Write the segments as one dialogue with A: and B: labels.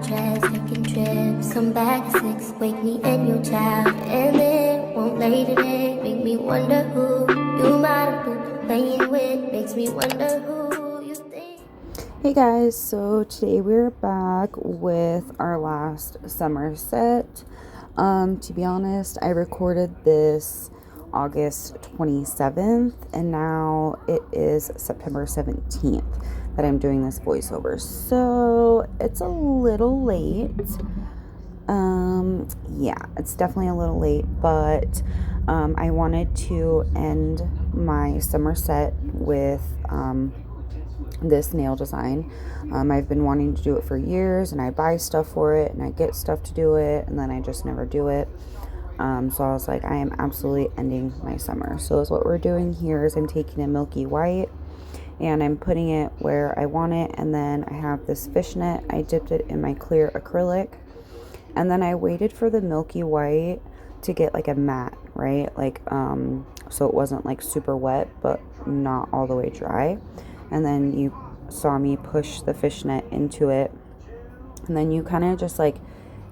A: your chest, taking trips. Come back at 6, wake me and your child. And then won't lay today, make me wonder who you might have been playing with. Makes me wonder who you think.
B: Hey guys, so today we're back with our last summer set. To be honest, I recorded this August 27th and now it is September 17th that I'm doing this voiceover. So it's a little late. Yeah, it's definitely a little late, but I wanted to end my summer set with this nail design. I've been wanting to do it for years, and I buy stuff for it and I get stuff to do it, and then I just never do it. So I was like, I am absolutely ending my summer. So what we're doing here is I'm taking a milky white and I'm putting it where I want it, and then I have this fishnet. I dipped it in my clear acrylic, and then I waited for the milky white to get like a matte, right? Like so it wasn't like super wet but not all the way dry. And then you saw me push the fishnet into it, and then you kind of just like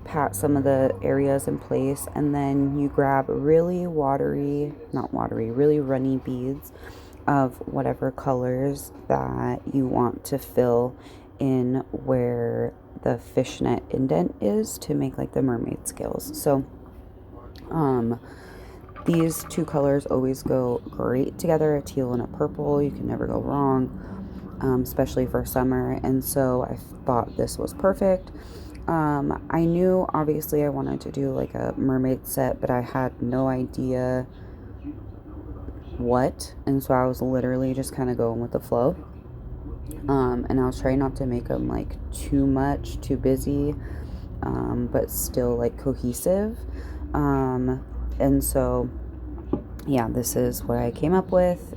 B: pat some of the areas in place, and then you grab really really runny beads of whatever colors that you want to fill in where the fishnet indent is to make like the mermaid scales. So these two colors always go great together, a teal and a purple. You can never go wrong, especially for summer. And so I thought this was perfect. I knew obviously I wanted to do like a mermaid set, but I had no idea what. And so I was literally just kind of going with the flow. And I was trying not to make them like too busy, but still like cohesive. And so, yeah, this is what I came up with.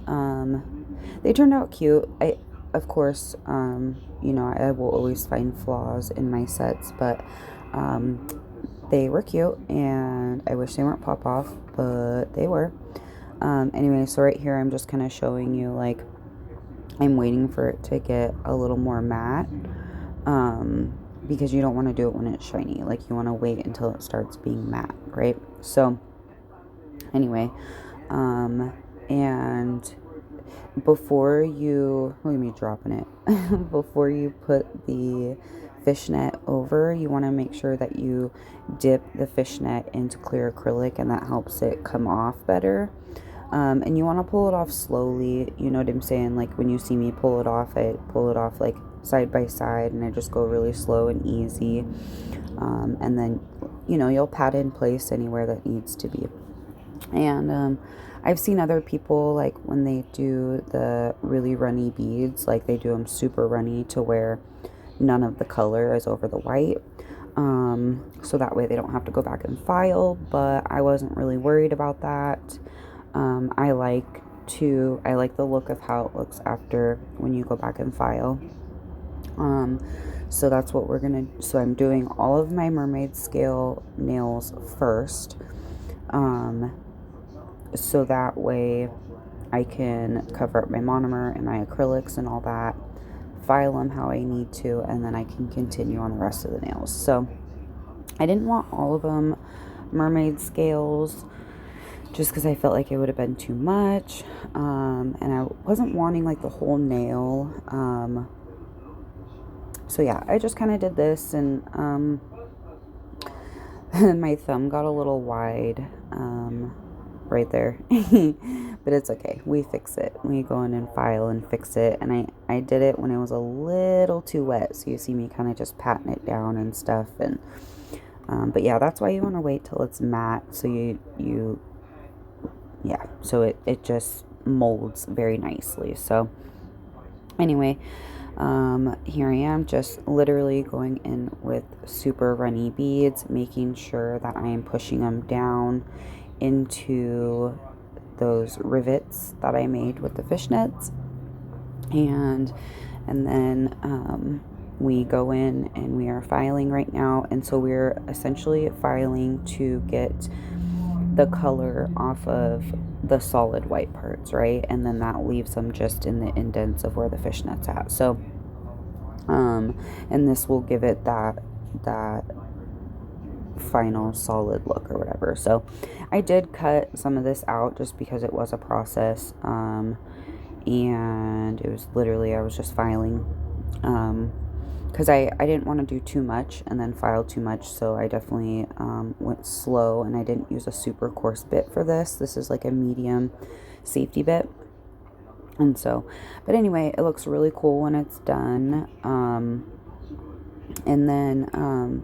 B: They turned out cute. Of course, I will always find flaws in my sets, but they were cute, and I wish they weren't pop off, but they were. Anyway, so right here, I'm just kind of showing you, like, I'm waiting for it to get a little more matte, because you don't want to do it when it's shiny. Like, you want to wait until it starts being matte, right? So, anyway, and before you, look at me dropping it, before you put the fishnet over, you want to make sure that you dip the fishnet into clear acrylic, and that helps it come off better. And you want to pull it off slowly, you know what I'm saying? Like when you see me pull it off, I pull it off like side by side, and I just go really slow and easy. And then, you'll pat in place anywhere that needs to be. And I've seen other people, like when they do the really runny beads, like they do them super runny to where none of the color is over the white. So that way they don't have to go back and file, but I wasn't really worried about that. I like the look of how it looks after when you go back and file. So that's what so I'm doing all of my mermaid scale nails first. So that way I can cover up my monomer and my acrylics and all that, file them how I need to, and then I can continue on the rest of the nails. So I didn't want all of them mermaid scales, just because I felt like it would have been too much, and I wasn't wanting like the whole nail. So yeah, I just kind of did this, and my thumb got a little wide right there, but it's okay. We fix it. We go in and file and fix it, and I did it when it was a little too wet, so you see me kind of just patting it down and stuff. And but yeah, that's why you want to wait till it's matte, so so it just molds very nicely. So anyway, here I am, just literally going in with super runny beads, making sure that I am pushing them down into those rivets that I made with the fishnets. And then we go in and we are filing right now, and so we're essentially filing to get the color off of the solid white parts, right? And then that leaves them just in the indents of where the fishnet's at. So and this will give it that that final solid look or whatever. So I did cut some of this out just because it was a process, and it was literally, I was just filing, because I didn't want to do too much and then file too much, so I definitely went slow, and I didn't use a super coarse bit for this. This is like a medium safety bit. And so, but anyway, it looks really cool when it's done. And then,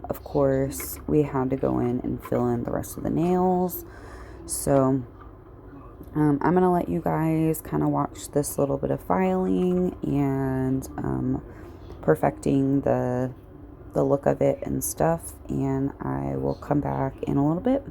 B: of course, we had to go in and fill in the rest of the nails. So, I'm going to let you guys kind of watch this little bit of filing and perfecting the look of it and stuff. And I will come back in a little bit.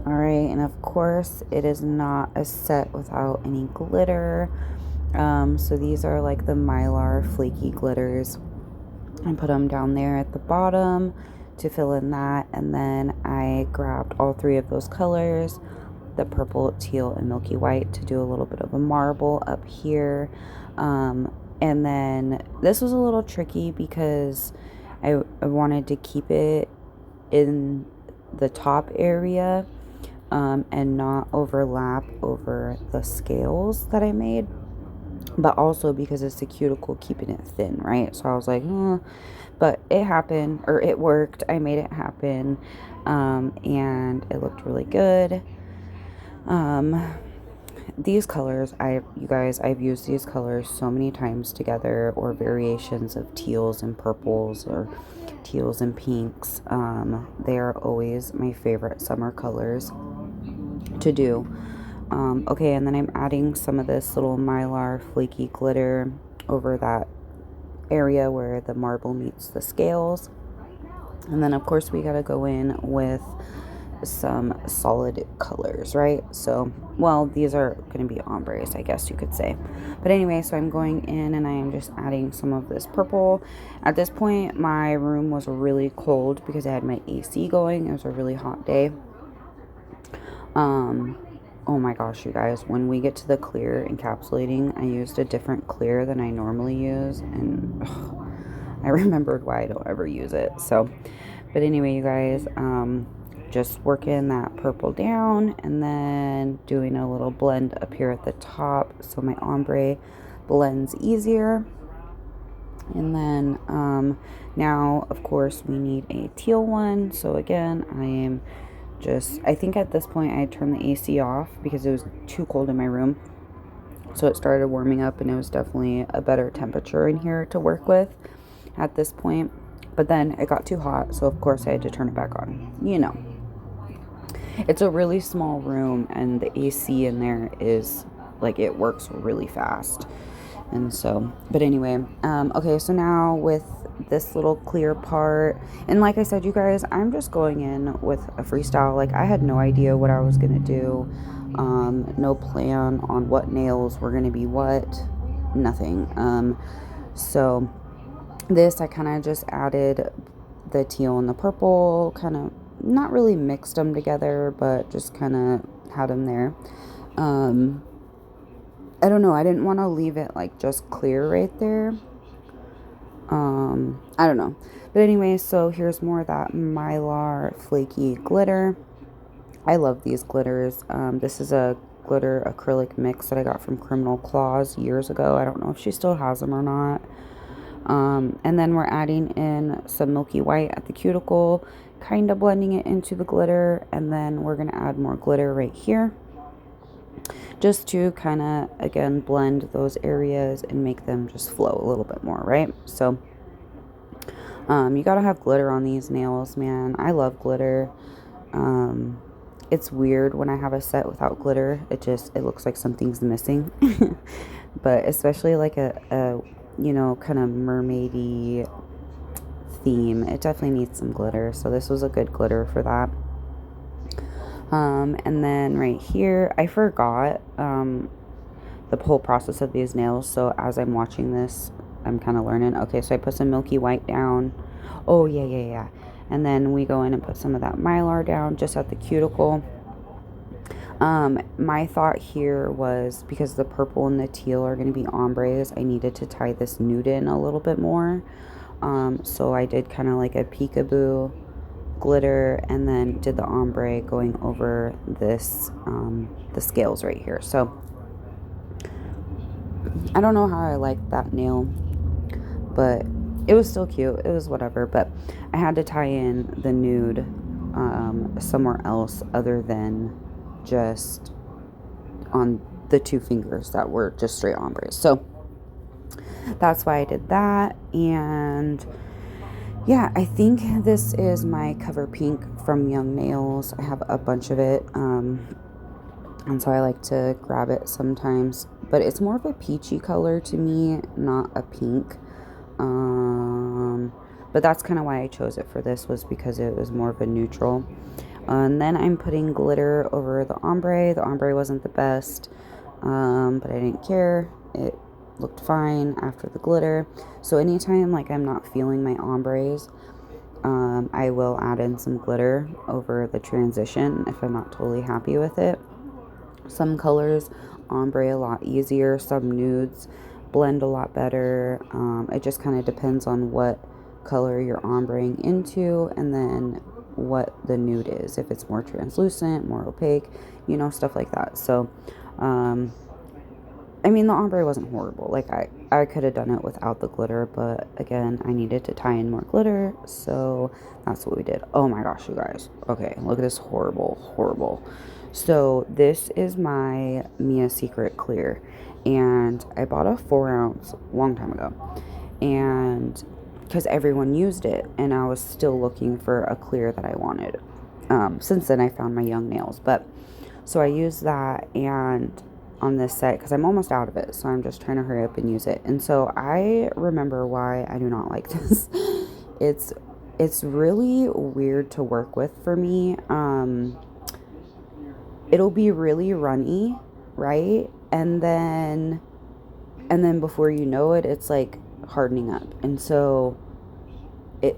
B: Alright, and of course it is not a set without any glitter. So these are like the Mylar flaky glitters. I put them down there at the bottom to fill in that, and then I grabbed all three of those colors, the purple, teal, and milky white, to do a little bit of a marble up here. And then this was a little tricky because I wanted to keep it in the top area, and not overlap over the scales that I made, but also because it's the cuticle, keeping it thin, right? So I was like, but it happened, or it worked. I made it happen, and it looked really good. These colors, you guys, I've used these colors so many times together, or variations of teals and purples, or teals and pinks. They are always my favorite summer colors to do. Okay, and then I'm adding some of this little Mylar flaky glitter over that area where the marble meets the scales. And then of course we gotta go in with some solid colors, right? So, well, these are going to be ombres, I guess you could say. But anyway, so I'm going in and I am just adding some of this purple. At this point, my room was really cold because I had my AC going. It was a really hot day. Oh my gosh, you guys, when we get to the clear encapsulating, I used a different clear than I normally use, and I remembered why I don't ever use it. So, but anyway, you guys, just working that purple down and then doing a little blend up here at the top so my ombre blends easier. And then now of course we need a teal one. So again, I think at this point I turned the AC off because it was too cold in my room. So it started warming up and it was definitely a better temperature in here to work with at this point. But then it got too hot, so of course I had to turn it back on. You know. It's a really small room and the AC in there is like, it works really fast. And so, but anyway, okay, so now with this little clear part, and like I said, you guys, I'm just going in with a freestyle. Like, I had no idea what I was gonna do, no plan on what nails were gonna be what, nothing. So this, I kind of just added the teal and the purple, kind of not really mixed them together, but just kind of had them there. I don't know, I didn't want to leave it like just clear right there. I don't know. But anyway, so here's more of that Mylar flaky glitter. I love these glitters. This is a glitter acrylic mix that I got from Criminal Claws years ago. I don't know if she still has them or not. And then we're adding in some milky white at the cuticle kind of blending it into the glitter, and then we're going to add more glitter right here, just to kind of, again, blend those areas and make them just flow a little bit more, right? So you gotta have glitter on these nails, man. I love glitter. It's weird when I have a set without glitter. It looks like something's missing. But especially like a you know, kind of mermaidy theme, it definitely needs some glitter. So this was a good glitter for that. And then right here, I forgot the whole process of these nails. So as I'm watching this, I'm kind of learning. Okay, so I put some milky white down. Oh, yeah. And then we go in and put some of that mylar down just at the cuticle. My thought here was, because the purple and the teal are going to be ombres, I needed to tie this nude in a little bit more. So I did kind of like a peekaboo glitter, and then did the ombre going over this, the scales right here. So I don't know how I liked that nail, but it was still cute. It was whatever, but I had to tie in the nude somewhere else other than just on the two fingers that were just straight ombres. So that's why I did that. And yeah, I think this is my cover pink from Young Nails. I have a bunch of it, and so I like to grab it sometimes, but it's more of a peachy color to me, not a pink. But that's kind of why I chose it for this, was because it was more of a neutral. And then I'm putting glitter over the ombre. The ombre wasn't the best, but I didn't care. It looked fine after the glitter. So anytime like I'm not feeling my ombres, I will add in some glitter over the transition if I'm not totally happy with it. Some colors ombre a lot easier, some nudes blend a lot better. It just kind of depends on what color you're ombreing into, and then what the nude is, if it's more translucent, more opaque, you know, stuff like that. So I mean, the ombre wasn't horrible. Like I could have done it without the glitter, but again, I needed to tie in more glitter, so that's what we did. Oh my gosh, you guys. Okay, look at this horrible. So this is my Mia Secret clear, and I bought a 4-ounce long time ago, and because everyone used it, and I was still looking for a clear that I wanted. Since then I found my Young Nails, but so I used that, and on this set, because I'm almost out of it, so I'm just trying to hurry up and use it. And so I remember why I do not like this. It's really weird to work with for me. It'll be really runny, right? And then before you know it, it's like hardening up. And so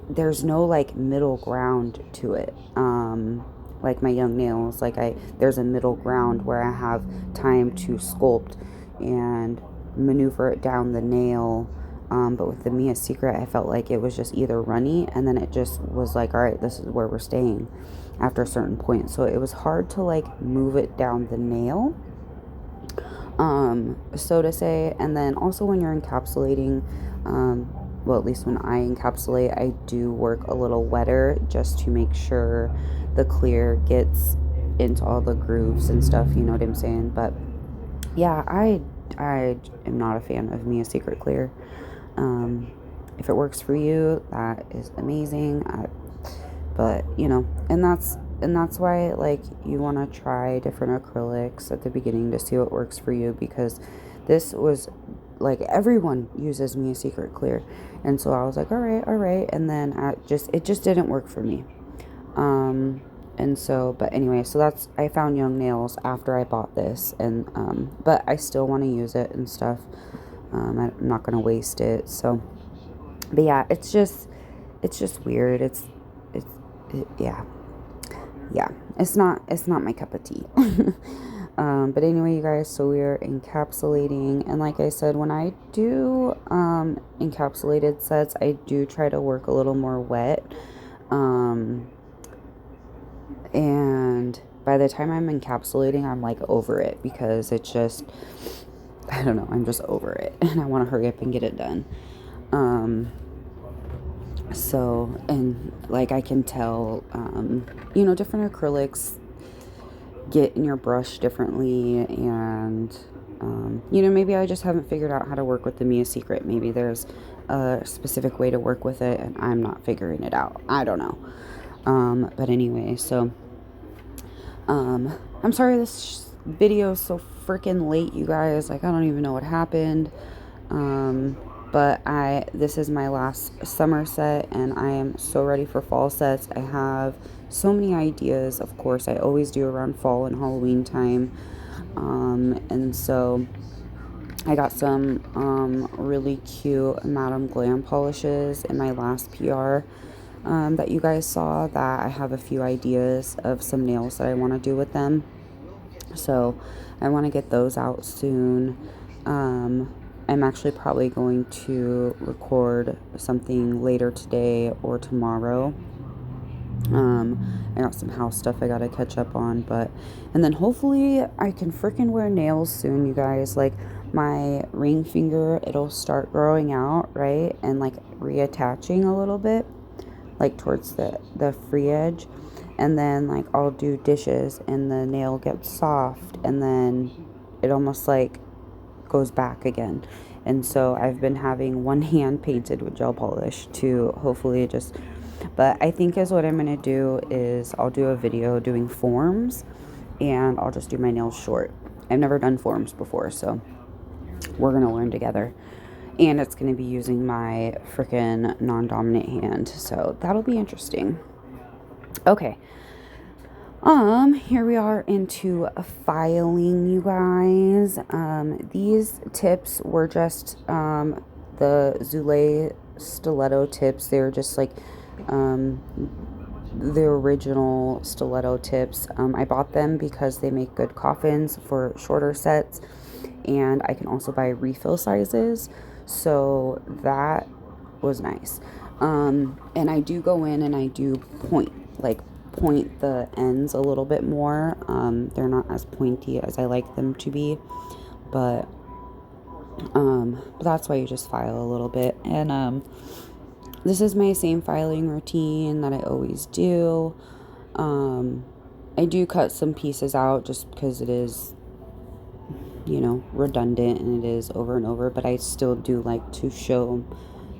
B: there's no like middle ground to it. Like my Young Nails, like there's a middle ground where I have time to sculpt and maneuver it down the nail. But with the Mia Secret, I felt like it was just either runny, and then it just was like, all right, this is where we're staying after a certain point. So it was hard to like move it down the nail, so to say. And then also when you're encapsulating, well, at least when I encapsulate, I do work a little wetter just to make sure the clear gets into all the grooves and stuff, you know what I'm saying? But yeah, I am not a fan of Mia Secret clear. If it works for you, that is amazing. But you know, and that's why, like, you want to try different acrylics at the beginning to see what works for you, because this was like, everyone uses Mia Secret clear, and so I was like, all right, and then it just didn't work for me. And so, but anyway, so I found Young Nails after I bought this, and but I still want to use it and stuff. I'm not gonna waste it. So, but yeah, it's just weird. Yeah, it's not my cup of tea. But anyway, you guys, so we're encapsulating, and like I said, when I do encapsulated sets, I do try to work a little more wet. And by the time I'm encapsulating, I'm like over it, because it's just, I don't know, I'm just over it, and I want to hurry up and get it done. So, and like I can tell, you know, different acrylics get in your brush differently, and you know, maybe I just haven't figured out how to work with the Mia Secret. Maybe there's a specific way to work with it and I'm not figuring it out. I don't know. But anyway, so I'm sorry this video is so freaking late, you guys. Like, I don't even know what happened. But this is my last summer set and I am so ready for fall sets. I have so many ideas, of course. I always do around fall and Halloween time. And so I got some really cute Madame Glam polishes in my last PR that you guys saw, that I have a few ideas of some nails that I want to do with them. So I want to get those out soon. I'm actually probably going to record something later today or tomorrow. I got some house stuff I gotta catch up on, and then hopefully I can freaking wear nails soon, you guys. Like, my ring finger, it'll start growing out, right? And like reattaching a little bit, like towards the free edge. And then like I'll do dishes and the nail gets soft and then it almost like goes back again. And so I've been having one hand painted with gel polish to hopefully just, but I think is what I'm going to do is I'll do a video doing forms and I'll just do my nails short. I've never done forms before, so we're going to learn together. And it's going to be using my freaking non-dominant hand, so that'll be interesting. Okay. Here we are into filing, you guys. These tips were just, the Zule stiletto tips. They were just like, the original stiletto tips. I bought them because they make good coffins for shorter sets, and I can also buy refill sizes, so that was nice. And I do go in and I do point the ends a little bit more. They're not as pointy as I like them to be, but that's why you just file a little bit. And this is my same filing routine that I always do. I do cut some pieces out just because it is, you know, redundant and it is over and over, but I still do like to show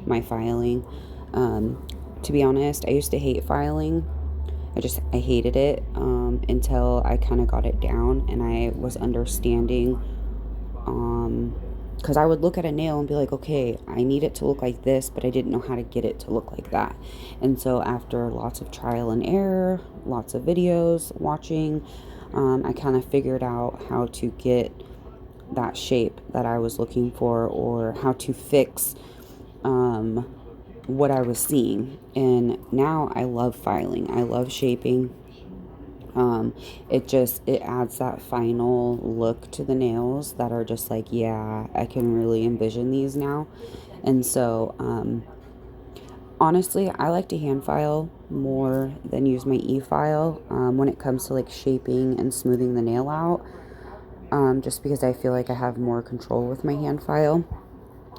B: my filing. To be honest, I used to hate filing. I hated it until I kind of got it down and I was understanding, because I would look at a nail and be like, okay, I need it to look like this, but I didn't know how to get it to look like that. And so after lots of trial and error, lots of videos watching, I kind of figured out how to get that shape that I was looking for, or how to fix what I was seeing. And now I love filing. I love shaping. It adds that final look to the nails that are just like, yeah, I can really envision these now. And so honestly, I like to hand file more than use my e-file when it comes to like shaping and smoothing the nail out, just because I feel like I have more control with my hand file.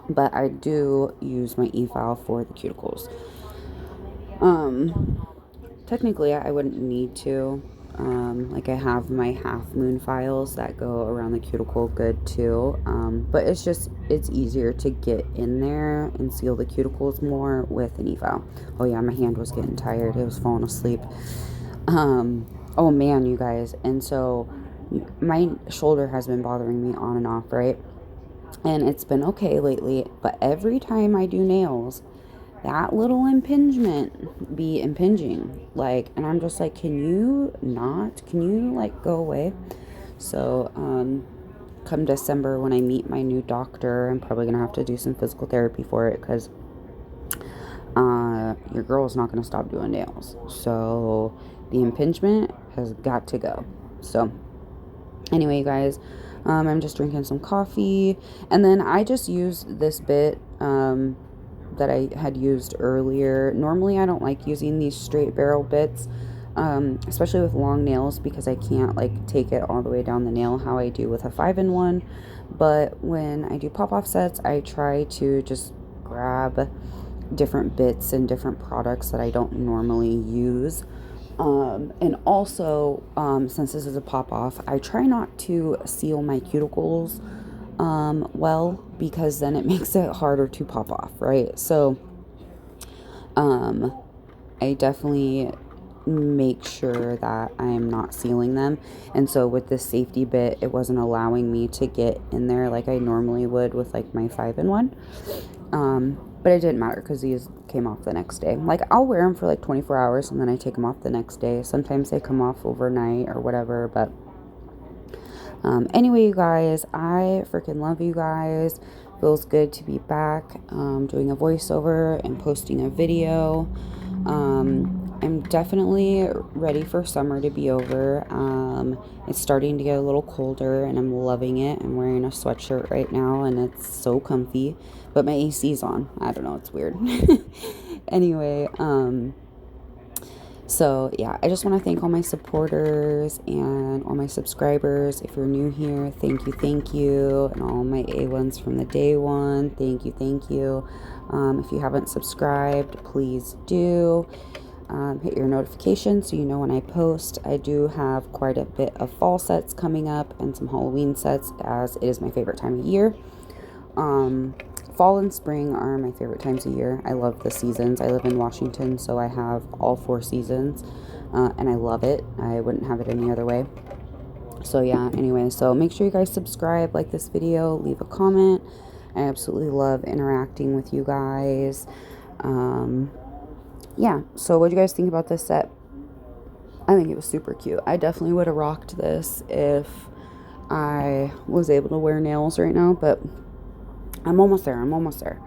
B: But I do use my e-file for the cuticles. Technically I wouldn't need to. Like, I have my half moon files that go around the cuticle good too. But it's easier to get in there and seal the cuticles more with an e-file. Oh yeah, my hand was getting tired. It was falling asleep. Oh man, you guys. And so my shoulder has been bothering me on and off, right? And it's been okay lately, but every time I do nails, that little impingement be impinging, like, and I'm just like, can you like go away? So come December, when I meet my new doctor, I'm probably gonna have to do some physical therapy for it, because your girl's not gonna stop doing nails. So the impingement has got to go. So anyway, you guys, I'm just drinking some coffee, and then I just used this bit that I had used earlier. Normally I don't like using these straight barrel bits, especially with long nails, because I can't like take it all the way down the nail how I do with a 5-in-1. But when I do pop-off sets, I try to just grab different bits and different products that I don't normally use. And also, since this is a pop off, I try not to seal my cuticles well, because then it makes it harder to pop off, right? So I definitely make sure that I'm not sealing them. And so with this safety bit, it wasn't allowing me to get in there like I normally would with like my 5-in-1. But it didn't matter because these came off the next day. Like, I'll wear them for like 24 hours and then I take them off the next day. Sometimes they come off overnight or whatever. But anyway, you guys, I freaking love you guys. Feels good to be back doing a voiceover and posting a video. I'm definitely ready for summer to be over. It's starting to get a little colder and I'm loving it. I'm wearing a sweatshirt right now and it's so comfy, but my AC's on. I don't know, it's weird. Anyway, so yeah, I just want to thank all my supporters and all my subscribers. If you're new here, thank you. And all my A1s from the day one, thank you. If you haven't subscribed, please do. Hit your notifications so you know when I post. I do have quite a bit of fall sets coming up and some Halloween sets, as it is my favorite time of year. Fall and spring are my favorite times of year. I love the seasons. I live in Washington, so I have all 4 seasons, and I love it. I wouldn't have it any other way. So yeah, anyway, so make sure you guys subscribe, like this video, leave a comment. I absolutely love interacting with you guys. Yeah, so what do you guys think about this set? I think it was super cute. I definitely would have rocked this if I was able to wear nails right now, but I'm almost there.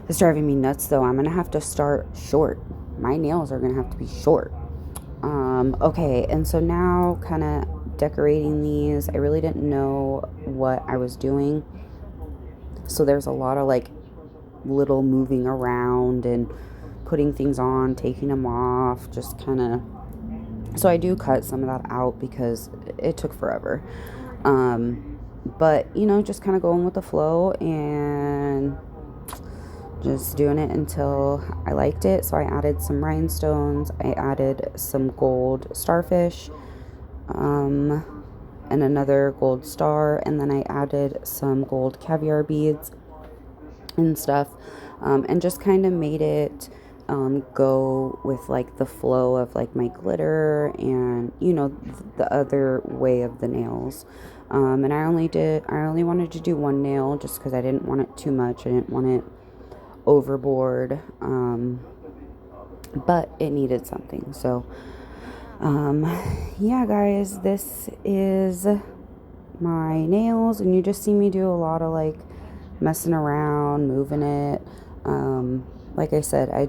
B: It's driving me nuts though. I'm going to have to start short. My nails are going to have to be short. Okay, and so now kind of decorating these. I really didn't know what I was doing. So there's a lot of like little moving around and putting things on, taking them off, just kind of. So I do cut some of that out because it took forever. But, you know, just kind of going with the flow and just doing it until I liked it. So I added some rhinestones. I added some gold starfish, and another gold star. And then I added some gold caviar beads and stuff, and just kind of made it go with like the flow of like my glitter and, you know, the other way of the nails. And I only wanted to do one nail just because I didn't want it too much. I didn't want it overboard. But it needed something. So, yeah, guys, this is my nails, and you just see me do a lot of like messing around, moving it. Like I said, I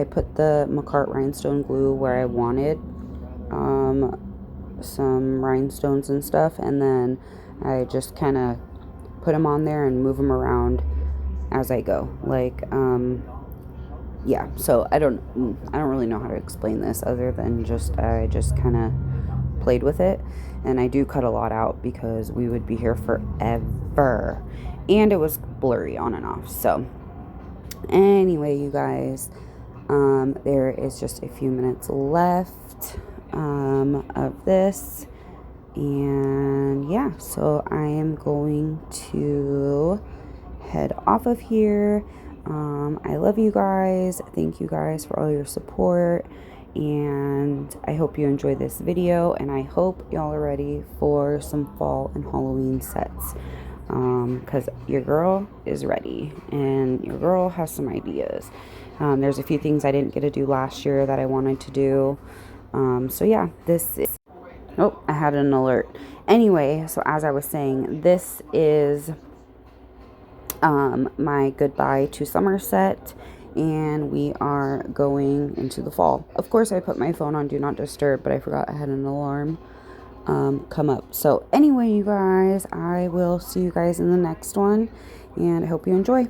B: put the McCart rhinestone glue where I wanted some rhinestones and stuff, and then I just kind of put them on there and move them around as I go. Like, yeah, so I don't really know how to explain this other than I just kind of played with it. And I do cut a lot out because we would be here forever, and it was blurry on and off. So anyway, you guys, there is just a few minutes left of this, and yeah, so I am going to head off of here. I love you guys. Thank you guys for all your support, and I hope you enjoyed this video, and I hope y'all are ready for some fall and Halloween sets, because your girl is ready and your girl has some ideas. There's a few things I didn't get to do last year that I wanted to do. So yeah, this is, oh, I had an alert. Anyway, so as I was saying, this is my goodbye to summer set, and we are going into the fall. Of course, I put my phone on do not disturb, but I forgot I had an alarm come up. So anyway, you guys, I will see you guys in the next one, and I hope you enjoy.